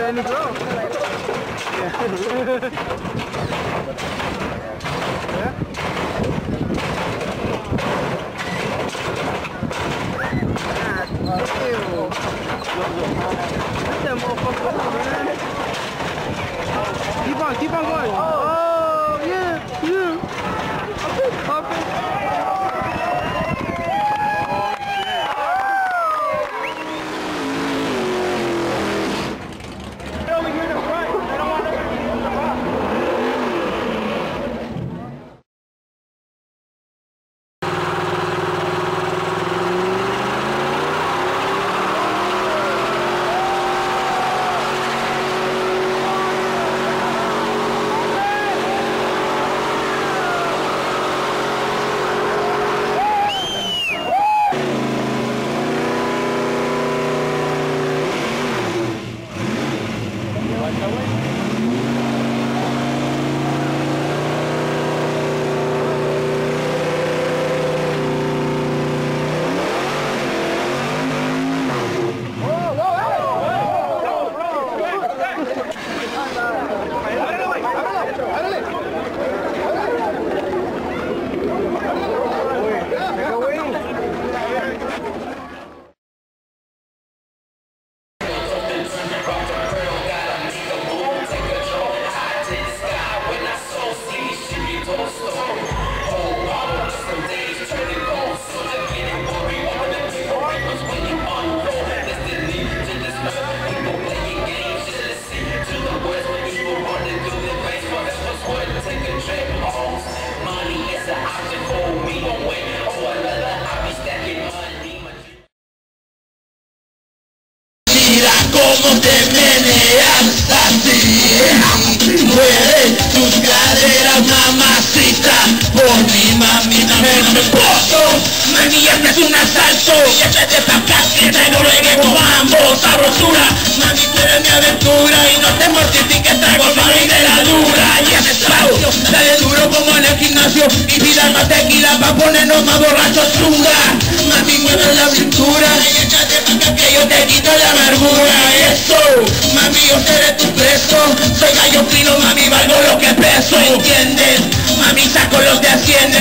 Any girl. Keep on going. Oh, yeah, yeah. Okay. Cómo te meneas así, mueve tus caderas, mamacita, por mi mamita me esposo, mami, este es un asalto, y échate pa' acá que traigo reggae con mambo, sabrosura, mami, tú eres mi aventura, y no te mortifiques, traigo mami de la dura, y ese espacio, dale duro como en el gimnasio, y pida más tequila pa' ponernos más borrachos, chunga, mami, mueve la cintura, y échate pa' acá que yo te quito la amargura. Eso, mami, yo seré tu preso. Soy gallo fino, mami, valgo lo que peso, ¿entiendes? Mami, saco los de Hacienda.